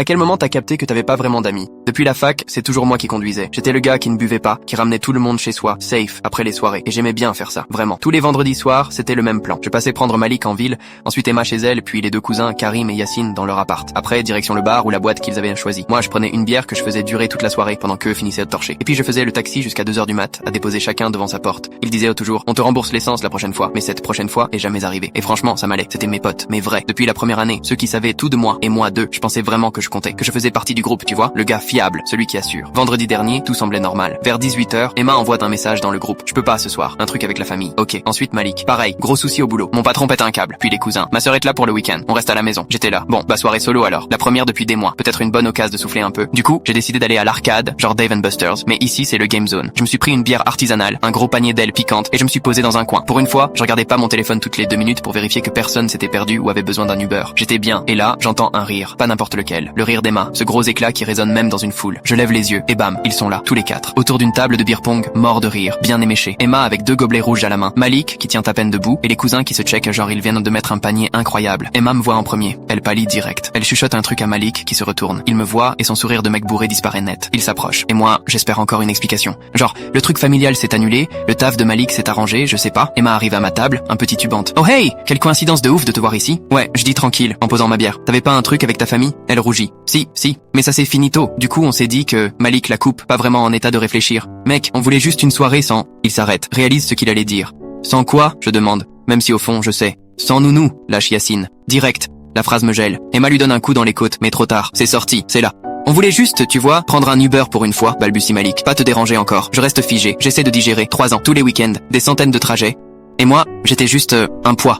À quel moment t'as capté que t'avais pas vraiment d'amis? Depuis la fac, c'est toujours moi qui conduisais. J'étais le gars qui ne buvait pas, qui ramenait tout le monde chez soi, safe, après les soirées. Et j'aimais bien faire ça, vraiment. Tous les vendredis soirs, c'était le même plan. Je passais prendre Malik en ville, ensuite Emma chez elle, puis les deux cousins, Karim et Yacine, dans leur appart. Après, direction le bar ou la boîte qu'ils avaient choisi. Moi, je prenais une bière que je faisais durer toute la soirée, pendant qu'eux finissaient de torcher. Et puis je faisais le taxi jusqu'à 2h du mat, à déposer chacun devant sa porte. Ils disaient toujours, on te rembourse l'essence la prochaine fois. Mais cette prochaine fois est jamais arrivée. Et franchement, ça m'allait. C'était mes potes, mes vrais. Depuis la première année, ceux qui savaient tout de moi, et moi d'eux, je pensais vraiment que je comptais, que je faisais partie du groupe, tu vois, le gars fiable, celui qui assure. Vendredi dernier, tout semblait normal. Vers 18h, Emma envoie un message dans le groupe. Je peux pas ce soir, un truc avec la famille. Ok. Ensuite Malik. Pareil, gros souci au boulot. Mon patron pète un câble. Puis les cousins. Ma sœur est là pour le week-end. On reste à la maison. J'étais là. Bon, soirée solo alors. La première depuis des mois. Peut-être une bonne occasion de souffler un peu. Du coup, j'ai décidé d'aller à l'arcade, genre Dave & Buster's, mais ici c'est le Game Zone. Je me suis pris une bière artisanale, un gros panier d'ailes piquantes et je me suis posé dans un coin. Pour une fois, je regardais pas mon téléphone toutes les 2 minutes pour vérifier que personne s'était perdu ou avait besoin d'un Uber. J'étais bien. Et là, j'entends un rire. Pas n'importe lequel. Le rire d'Emma. Ce gros éclat qui résonne même dans une foule. Je lève les yeux et bam, ils sont là, tous les 4. Autour d'une table de beer pong, mort de rire, bien éméché. Emma avec 2 gobelets rouges à la main. Malik qui tient à peine debout et les cousins qui se checkent genre ils viennent de mettre un panier incroyable. Emma me voit en premier. Elle pâlit direct. Elle chuchote un truc à Malik qui se retourne. Il me voit et son sourire de mec bourré disparaît net. Il s'approche. Et moi, j'espère encore une explication. Genre, le truc familial s'est annulé, le taf de Malik s'est arrangé, je sais pas. Emma arrive à ma table, un petit tubante. Oh hey, quelle coïncidence de ouf de te voir ici. Ouais, je dis tranquille, en posant ma bière. T'avais pas un truc avec ta famille? Elle rougit. Si, mais ça c'est finito. Du coup, on s'est dit que Malik la coupe, pas vraiment en état de réfléchir. Mec, on voulait juste une soirée sans... Il s'arrête, réalise ce qu'il allait dire. Sans quoi? Je demande. Même si au fond, je sais. Sans nounou, lâche Yacine. Direct. La phrase me gèle. Emma lui donne un coup dans les côtes, mais trop tard. C'est sorti, c'est là. On voulait juste, tu vois, prendre un Uber pour une fois, balbutie Malik. Pas te déranger encore. Je reste figé. J'essaie de digérer. 3 ans, tous les week-ends, des centaines de trajets. Et moi, j'étais juste un poids.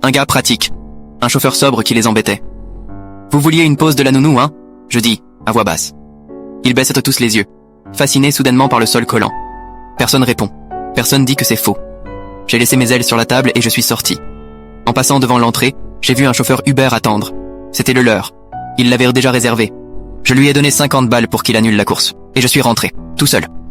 Un gars pratique. Un chauffeur sobre qui les embêtait. Vous vouliez une pause de la nounou, hein? Je dis, à voix basse. Ils baissent tous les yeux, fascinés soudainement par le sol collant. Personne répond. Personne dit que c'est faux. J'ai laissé mes ailes sur la table et je suis sorti. En passant devant l'entrée, j'ai vu un chauffeur Uber attendre. C'était le leur. Il l'avait déjà réservé. Je lui ai donné 50 balles pour qu'il annule la course. Et je suis rentré, tout seul.